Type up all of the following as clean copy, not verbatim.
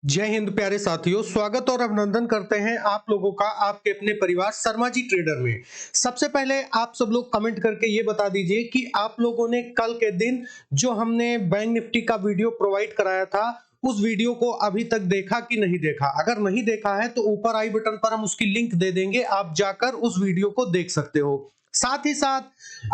जय हिंद प्यारे साथियों, स्वागत और अभिनंदन करते हैं आप लोगों का आपके अपने परिवार शर्मा जी ट्रेडर में। सबसे पहले आप सब लोग कमेंट करके ये बता दीजिए कि आप लोगों ने कल के दिन जो हमने बैंक निफ्टी का वीडियो प्रोवाइड कराया था, उस वीडियो को अभी तक देखा कि नहीं देखा। अगर नहीं देखा है तो ऊपर आई बटन पर हम उसकी लिंक दे देंगे, आप जाकर उस वीडियो को देख सकते हो। साथ ही साथ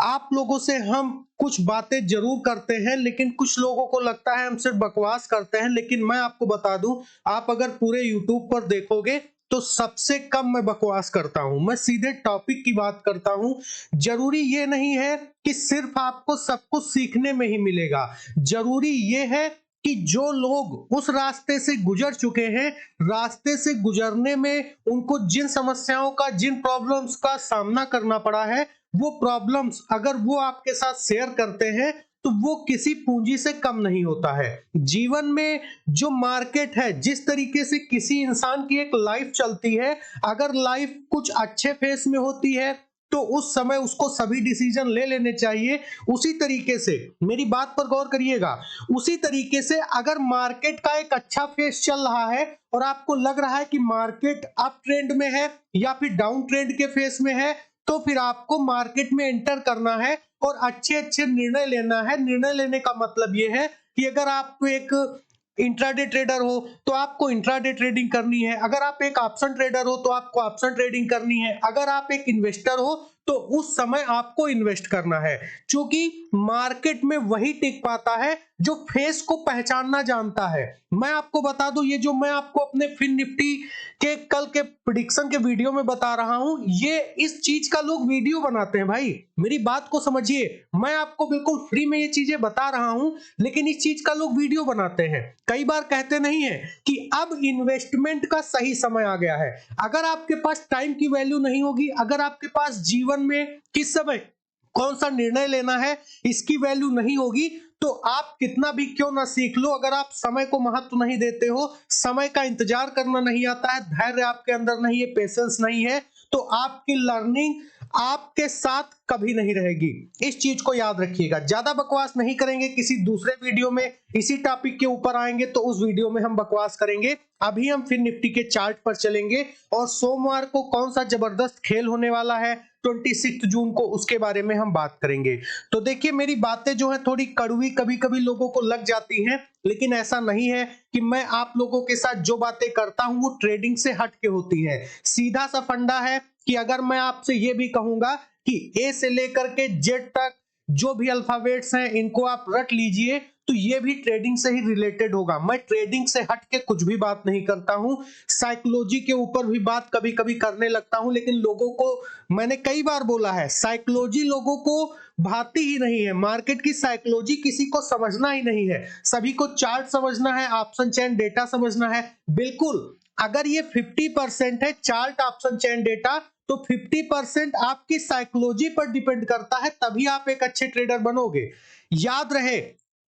आप लोगों से हम कुछ बातें जरूर करते हैं, लेकिन कुछ लोगों को लगता है हम सिर्फ बकवास करते हैं, लेकिन मैं आपको बता दूं, आप अगर पूरे YouTube पर देखोगे तो सबसे कम मैं बकवास करता हूं। मैं सीधे टॉपिक की बात करता हूं। जरूरी ये नहीं है कि सिर्फ आपको सब कुछ सीखने में ही मिलेगा। जरूरी ये है कि जो लोग उस रास्ते से गुजर चुके हैं, रास्ते से गुजरने में उनको जिन समस्याओं का, जिन प्रॉब्लम्स का सामना करना पड़ा है, वो प्रॉब्लम्स अगर वो आपके साथ शेयर करते हैं तो वो किसी पूंजी से कम नहीं होता है। जीवन में जो मार्केट है, जिस तरीके से किसी इंसान की एक लाइफ चलती है, अगर लाइफ कुछ अच्छे फेस में होती है तो उस समय उसको सभी डिसीजन ले लेने चाहिए। उसी तरीके से मेरी बात पर गौर करिएगा, उसी तरीके से अगर मार्केट का एक अच्छा फेस चल रहा है और आपको लग रहा है कि मार्केट अप ट्रेंड में है या फिर डाउन ट्रेंड के फेस में है, तो फिर आपको मार्केट में एंटर करना है और अच्छे अच्छे निर्णय लेना है। निर्णय लेने का मतलब यह है कि अगर आप एक इंट्राडे ट्रेडर हो तो आपको इंट्राडे ट्रेडिंग करनी है, अगर आप एक ऑप्शन ट्रेडर हो तो आपको ऑप्शन ट्रेडिंग करनी है, अगर आप एक इन्वेस्टर हो तो उस समय आपको इन्वेस्ट करना है। क्योंकि मार्केट में वही टिक पाता है जो फेस को पहचानना जानता है। मैं आपको बता दूं, ये जो मैं आपको अपने फिन निफ्टी के कल के प्रेडिक्शन के वीडियो में बता रहा हूं, ये इस चीज का लोग वीडियो बनाते हैं। भाई मेरी बात को समझिए, मैं आपको बिल्कुल फ्री में ये चीजें बता रहा हूं, लेकिन इस चीज का लोग वीडियो बनाते हैं। कई बार कहते नहीं है कि अब इन्वेस्टमेंट का सही समय आ गया है। अगर आपके पास टाइम की वैल्यू नहीं होगी, अगर आपके पास जीवन में किस समय कौन सा निर्णय लेना है इसकी वैल्यू नहीं होगी, तो आप कितना भी क्यों ना सीख लो, अगर आप समय को महत्व नहीं देते हो, समय का इंतजार करना नहीं आता है, धैर्य आपके अंदर नहीं है, पेशेंस नहीं है, तो आपकी लर्निंग आपके साथ कभी नहीं रहेगी। इस चीज को याद रखिएगा। ज्यादा बकवास नहीं करेंगे, किसी दूसरे वीडियो में इसी टॉपिक के ऊपर आएंगे तो उस वीडियो में हम बकवास करेंगे। अभी हम फिर निफ्टी के चार्ट पर चलेंगे और सोमवार को कौन सा जबरदस्त खेल होने वाला है 26 जून को, उसके बारे में हम बात करेंगे। तो देखिए, मेरी बातें जो है थोड़ी कड़वी कभी कभी लोगों को लग जाती हैं, लेकिन ऐसा नहीं है कि मैं आप लोगों के साथ जो बातें करता हूं वो ट्रेडिंग से हट के होती है। सीधा सा फंडा है कि अगर मैं आपसे ये भी कहूंगा कि ए से लेकर के जेड तक जो भी अल्फाबेट्स हैं इनको आप रट लीजिए, तो ये भी ट्रेडिंग से ही रिलेटेड होगा। मैं ट्रेडिंग से हट के कुछ भी बात नहीं करता हूं। साइकोलॉजी के ऊपर भी बात कभी कभी करने लगता हूं, लेकिन लोगों को, मैंने कई बार बोला है, साइकोलॉजी लोगों को भाती ही नहीं है। मार्केट की साइकोलॉजी किसी को समझना ही नहीं है। सभी को चार्ट समझना है, ऑप्शन चेन डेटा समझना है। बिल्कुल, अगर ये 50% है चार्ट ऑप्शन चेन डेटा, तो 50% आपकी साइकोलॉजी पर डिपेंड करता है, तभी आप एक अच्छे ट्रेडर बनोगे। याद रहे,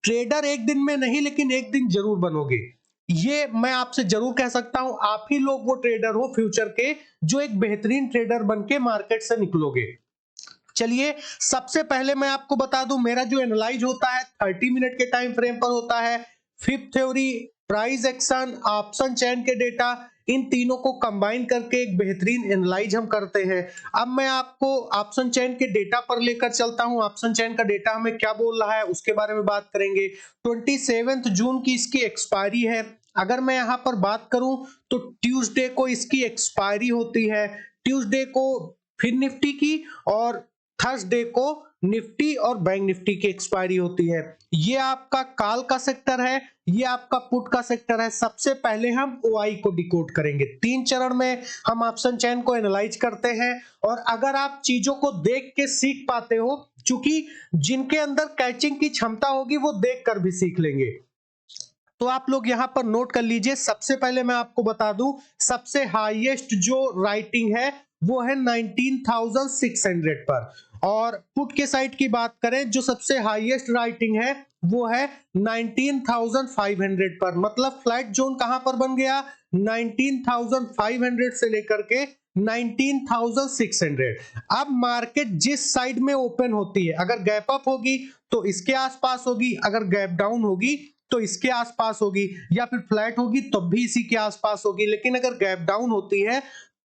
ट्रेडर एक दिन में नहीं, लेकिन एक दिन जरूर बनोगे। ये मैं आपसे जरूर कह सकता हूं। आप ही लोग वो ट्रेडर हो फ्यूचर के जो एक बेहतरीन ट्रेडर बन के मार्केट से निकलोगे। चलिए, सबसे पहले मैं आपको बता दूं, मेरा जो एनालाइज होता है 30 मिनट के टाइम फ्रेम पर होता है। Fifth theory, price action, option chain के डेटा, इन तीनों को कंबाइन करके एक बेहतरीन एनालाइज हम करते हैं। अब मैं आपको ऑप्शन चेन के डेटा पर लेकर चलता हूं। ऑप्शन चेन का डेटा हमें क्या बोल रहा है उसके बारे में बात करेंगे। 27 जून की इसकी एक्सपायरी है। अगर मैं यहां पर बात करूं तो ट्यूसडे को इसकी एक्सपायरी होती है। ट्यूसडे को फिर निफ्टी की और थर्सडे को निफ्टी और बैंक निफ्टी की एक्सपायरी होती है। ये आपका कॉल का सेक्टर है, ये आपका पुट का सेक्टर है। सबसे पहले हम ओआई को डिकोड करेंगे। 3 चरण में हम ऑप्शन चेन को एनालाइज करते हैं, और अगर आप चीजों को देख के सीख पाते हो, क्योंकि जिनके अंदर कैचिंग की क्षमता होगी वो देखकर भी सीख लेंगे। तो आप लोग यहां पर नोट कर लीजिए। सबसे पहले मैं आपको बता दूं, सबसे हाईएस्ट जो राइटिंग है वो है 19,600 पर, और पुट के साइड की बात करें, जो सबसे हाईएस्ट राइटिंग है वो है 19,500 पर। मतलब फ्लैट जोन कहां पर बन गया, 19,500 से लेकर के 19,600। अब मार्केट जिस साइड में ओपन होती है, अगर गैप अप होगी तो इसके आसपास होगी, अगर गैप डाउन होगी तो इसके आसपास होगी, या फिर फ्लैट होगी तब भी इसी के आसपास होगी। लेकिन अगर गैप डाउन होती है,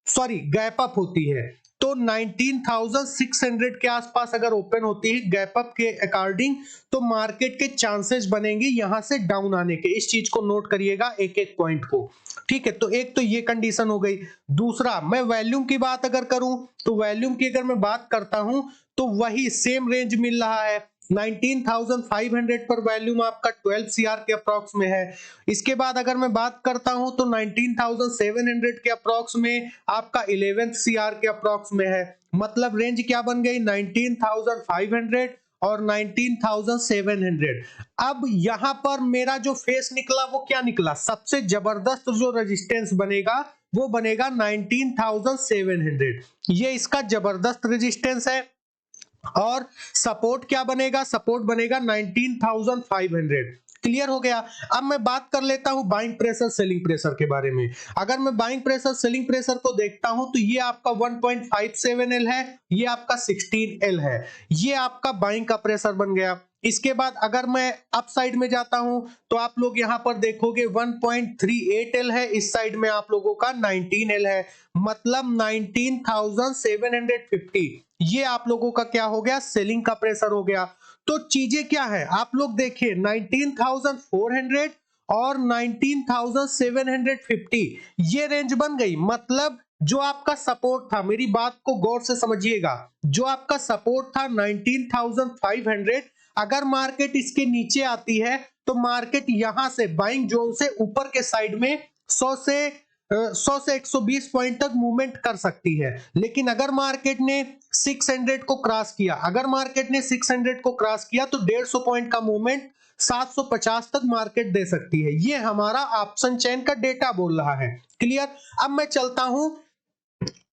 सॉरी गैप अप होती है, तो 19,600 के आसपास अगर ओपन होती है गैप अप के अकॉर्डिंग, तो मार्केट के चांसेस बनेंगे यहां से डाउन आने के। इस चीज को नोट करिएगा एक एक पॉइंट को, ठीक है। तो एक तो ये कंडीशन हो गई। दूसरा, मैं वॉल्यूम की बात अगर करूं, तो वॉल्यूम की अगर मैं बात करता हूं तो वही सेम रेंज मिल रहा है। 19,500 पर वॉल्यूम आपका 12 सीआर के अप्रॉक्स में है। इसके बाद अगर मैं बात करता हूं तो 19,700 के अप्रॉक्स में आपका 11 सीआर के अप्रॉक्स में है। मतलब रेंज क्या बन गई, 19,500 और 19,700। अब यहां पर मेरा जो फेस निकला वो क्या निकला, सबसे जबरदस्त जो रेजिस्टेंस बनेगा वो बनेगा 19,700। ये इसका जबरदस्त रेजिस्टेंस है। और सपोर्ट क्या बनेगा, सपोर्ट बनेगा 19,500। क्लियर हो गया। अब मैं बात कर लेता हूं बाइंग प्रेशर सेलिंग प्रेशर के बारे में। अगर मैं बाइंग प्रेशर सेलिंग प्रेशर को देखता हूं तो ये आपका 1.57 एल है, ये आपका 16 एल है। ये आपका बाइंग का प्रेशर बन गया। इसके बाद अगर मैं अप साइड में जाता हूं तो आप लोग यहां पर देखोगे 1.38 एल है, इस साइड में आप लोगों का 19 एल है। मतलब 19,750 ये आप लोगों का क्या हो गया, सेलिंग का प्रेशर हो गया। तो चीजें क्या है आप लोग देखिए, 19,400 और 19,750 ये रेंज बन गई। मतलब जो आपका सपोर्ट था, मेरी बात को गौर से समझिएगा, जो आपका सपोर्ट था 19,500, अगर मार्केट इसके नीचे आती है तो मार्केट यहां से बाइंग जोन से ऊपर के साइड में 100 से 120 पॉइंट तक मूवमेंट कर सकती है। लेकिन अगर मार्केट ने 600 को क्रॉस किया, अगर मार्केट ने 600 को क्रॉस किया तो 150 पॉइंट का मूवमेंट 750 तक मार्केट दे सकती है। ये हमारा ऑप्शन चेन का डेटा बोल रहा है। क्लियर। अब मैं चलता हूं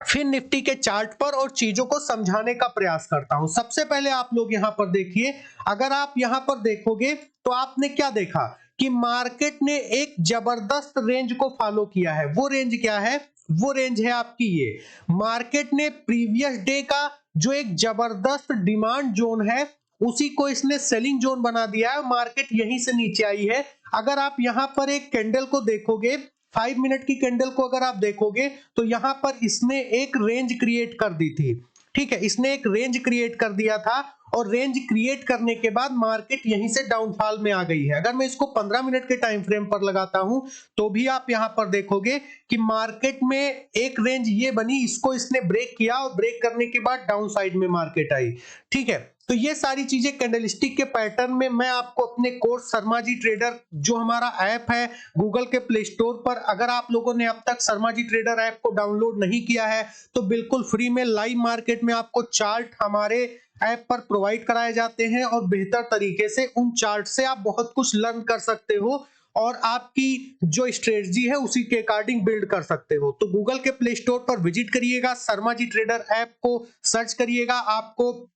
फिर निफ्टी के चार्ट पर और चीजों को समझाने का प्रयास करता हूं। सबसे पहले आप लोग यहां पर देखिए, अगर आप यहां पर देखोगे तो आपने क्या देखा कि मार्केट ने एक जबरदस्त रेंज को फॉलो किया है। वो रेंज क्या है, वो रेंज है आपकी ये। मार्केट ने प्रीवियस डे का जो एक जबरदस्त डिमांड जोन है उसी को इसने सेलिंग जोन बना दिया है। मार्केट यहीं से नीचे आई है। अगर आप यहां पर एक कैंडल को देखोगे, 5 मिनट की कैंडल को अगर आप देखोगे तो यहां पर इसने एक रेंज क्रिएट कर दी थी। ठीक है, इसने एक रेंज क्रिएट कर दिया था और रेंज क्रिएट करने के बाद मार्केट यहीं से डाउनफॉल में आ गई है। अगर मैं इसको 15 मिनट के टाइम फ्रेम पर लगाता हूं तो भी आप यहां पर देखोगे कि मार्केट में एक रेंज ये बनी, इसको इसने ब्रेक किया और ब्रेक करने के बाद डाउन साइड में मार्केट आई। ठीक है, तो ये सारी चीजें कैंडलस्टिक के पैटर्न में मैं आपको अपने कोर्स शर्मा जी ट्रेडर जो हमारा ऐप है गूगल के प्ले स्टोर पर, अगर आप लोगों ने अब तक शर्मा जी ट्रेडर ऐप को डाउनलोड नहीं किया है तो बिल्कुल फ्री में लाइव मार्केट में आपको चार्ट हमारे ऐप पर प्रोवाइड कराए जाते हैं और बेहतर तरीके से उन चार्ट से आप बहुत कुछ लर्न कर सकते हो और आपकी जो स्ट्रेटजी है उसी के अकॉर्डिंग बिल्ड कर सकते हो। तो गूगल के प्ले स्टोर पर विजिट करिएगा, शर्मा जी ट्रेडर ऐप को सर्च करिएगा, आपको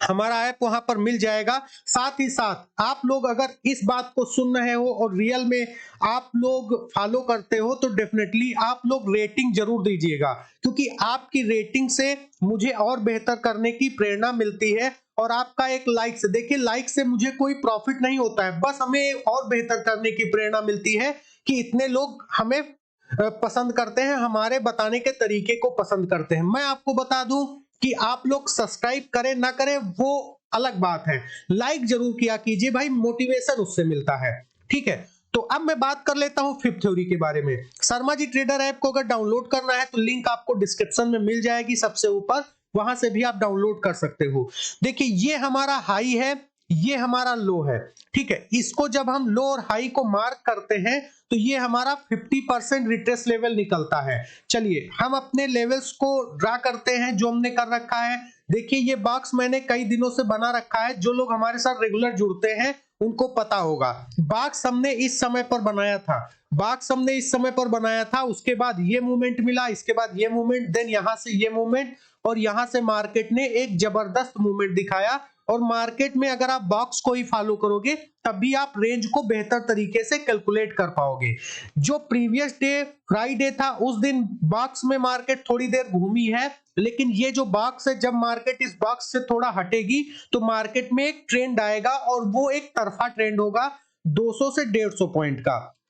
हमारा ऐप वहां पर मिल जाएगा। साथ ही साथ आप लोग अगर इस बात को सुन रहे हो और रियल में आप लोग फॉलो करते हो तो डेफिनेटली आप लोग रेटिंग जरूर दीजिएगा, क्योंकि आपकी रेटिंग से मुझे और बेहतर करने की प्रेरणा मिलती है। और आपका एक लाइक से, देखिए लाइक से मुझे कोई प्रॉफिट नहीं होता है, बस हमें और बेहतर करने की प्रेरणा मिलती है कि इतने लोग हमें पसंद करते हैं, हमारे बताने के तरीके को पसंद करते हैं। मैं आपको बता दूं कि आप लोग सब्सक्राइब करें ना करें वो अलग बात है, लाइक जरूर किया कीजिए भाई, मोटिवेशन उससे मिलता है। ठीक है, तो अब मैं बात कर लेता हूं फिफ्थ थ्योरी के बारे में। शर्मा जी ट्रेडर ऐप को अगर डाउनलोड करना है तो लिंक आपको डिस्क्रिप्शन में मिल जाएगी सबसे ऊपर, वहां से भी आप डाउनलोड कर सकते हो। देखिए ये हमारा हाई है, ये हमारा लो है। ठीक है, इसको जब हम लो और हाई को मार्क करते हैं तो ये हमारा 50% रिट्रेस लेवल निकलता है। चलिए हम अपने लेवल्स को ड्रा करते हैं जो हमने कर रखा है। देखिए ये बॉक्स मैंने कई दिनों से बना रखा है, जो लोग हमारे साथ रेगुलर जुड़ते हैं उनको पता होगा। बॉक्स हमने इस समय पर बनाया था, बॉक्स हमने इस समय पर बनाया था, उसके बाद ये मूवमेंट मिला, इसके बाद ये मूवमेंट, देन यहां से ये मूवमेंट और यहां से मार्केट ने एक जबरदस्त मूवमेंट दिखाया। और मार्केट में अगर आप बॉक्स को ही फॉलो करोगे तब भी आप रेंज को बेहतर तरीके से कैलकुलेट कर पाओगे। जो प्रीवियस डे फ्राइडे था उस दिन बॉक्स में मार्केट थोड़ी देर घूमी है, लेकिन ये जो बॉक्स है जब मार्केट इस बॉक्स से थोड़ा हटेगी तो मार्केट में एक ट्रेंड आएगा और वो एक तरफा ट्रेंड होगा। 200 से 150 पॉइंट का।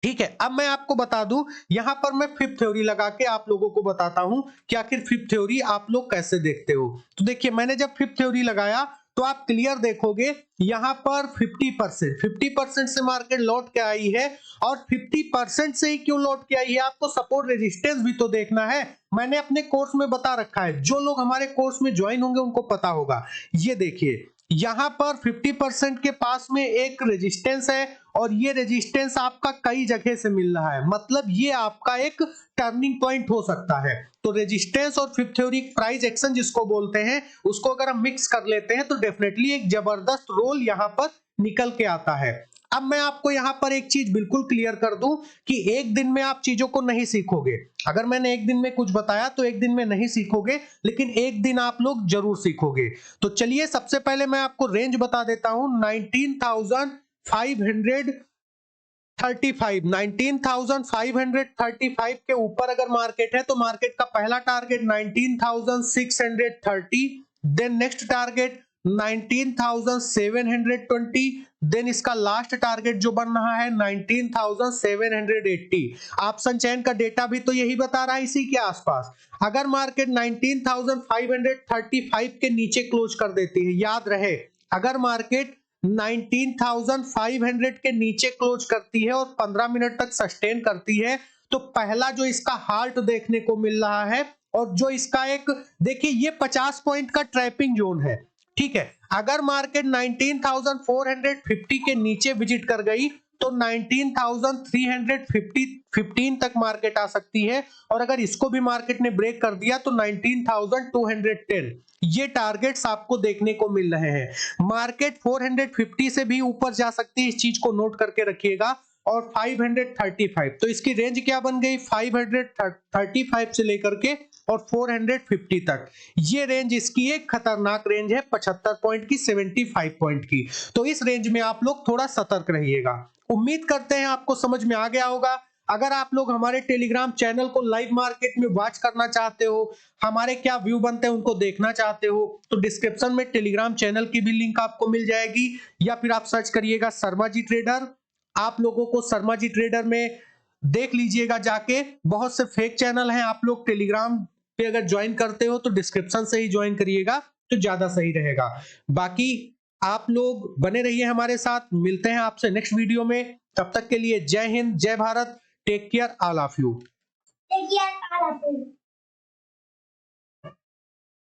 ठीक है, अब मैं आपको बता दूं, यहां पर मैं फिफ्थ थ्योरी लगा के आप लोगों को बताता हूं कि आखिर फिफ्थ थ्योरी आप लोग कैसे देखते हो। तो देखिए, मैंने जब फिफ्थ थ्योरी लगाया तो आप क्लियर देखोगे यहां पर 50% से मार्केट लौट के आई है। और 50% से ही क्यों लौट के आई है, आपको सपोर्ट रेजिस्टेंस भी तो देखना है। मैंने अपने कोर्स में बता रखा है, जो लोग हमारे कोर्स में ज्वाइन होंगे उनको पता होगा। ये देखिए, यहां पर 50% के पास में एक रेजिस्टेंस है और ये रेजिस्टेंस आपका कई जगह से मिल रहा है, मतलब ये आपका एक टर्निंग पॉइंट हो सकता है। तो रेजिस्टेंस और फिफ्थ थ्योरी प्राइस एक्शन जिसको बोलते हैं, उसको अगर हम मिक्स कर लेते हैं तो डेफिनेटली एक जबरदस्त रोल यहां पर निकल के आता है। अब मैं आपको यहां पर एक चीज बिल्कुल क्लियर कर दूं कि एक दिन में आप चीजों को नहीं सीखोगे। अगर मैंने एक दिन में कुछ बताया तो एक दिन में नहीं सीखोगे, लेकिन एक दिन आप लोग जरूर सीखोगे। तो चलिए, सबसे पहले मैं आपको रेंज बता देता हूं। 19,535 के ऊपर अगर मार्केट है तो मार्केट का पहला target 19,630, then next target 19,720, then इसका लास्ट टारगेट जो बन रहा है 19,780। ऑप्शन चेन का डेटा भी तो यही बता रहा है, इसी के आसपास। अगर मार्केट 19,535 के नीचे क्लोज कर देती है, याद रहे, अगर मार्केट 19,500 के नीचे क्लोज करती है और 15 मिनट तक सस्टेन करती है, तो पहला जो इसका हार्ट देखने को मिल रहा है, और जो इसका एक देखिए, ये 50 पॉइंट का ट्रैपिंग जोन है। ठीक है, अगर मार्केट 19,450 के नीचे विजिट कर गई तो 19,315 तक मार्केट आ सकती है, और अगर इसको भी मार्केट ने ब्रेक कर दिया तो 19,210। ये टारगेट्स आपको देखने को मिल रहे हैं। मार्केट 450 से भी ऊपर जा सकती है, इस चीज को नोट करके रखिएगा। और 535, तो इसकी रेंज क्या बन गई, 535 से लेकर के और 450 तक। ये रेंज इसकी एक खतरनाक रेंज है, 75 पॉइंट की, 75 पॉइंट की। तो इस रेंज में आप लोग थोड़ा सतर्क रहिएगा। उम्मीद करते हैं आपको समझ में आ गया होगा। अगर आप लोग हमारे टेलीग्राम चैनल को लाइव मार्केट में वॉच करना चाहते हो, हमारे क्या व्यू बनते हैं उनको देखना चाहते हो, तो डिस्क्रिप्शन में टेलीग्राम चैनल की भी लिंक आपको मिल जाएगी, या फिर आप सर्च करिएगा शर्मा जी ट्रेडर। आप लोगों को शर्मा जी ट्रेडर में देख लीजिएगा जाके, बहुत से फेक चैनल हैं। आप लोग टेलीग्राम पे अगर ज्वाइन करते हो तो डिस्क्रिप्शन से ही ज्वाइन करिएगा तो ज्यादा सही रहेगा। बाकी आप लोग बने रहिए हमारे साथ, मिलते हैं आपसे नेक्स्ट वीडियो में। तब तक के लिए जय हिंद, जय Bharat, take care all of you.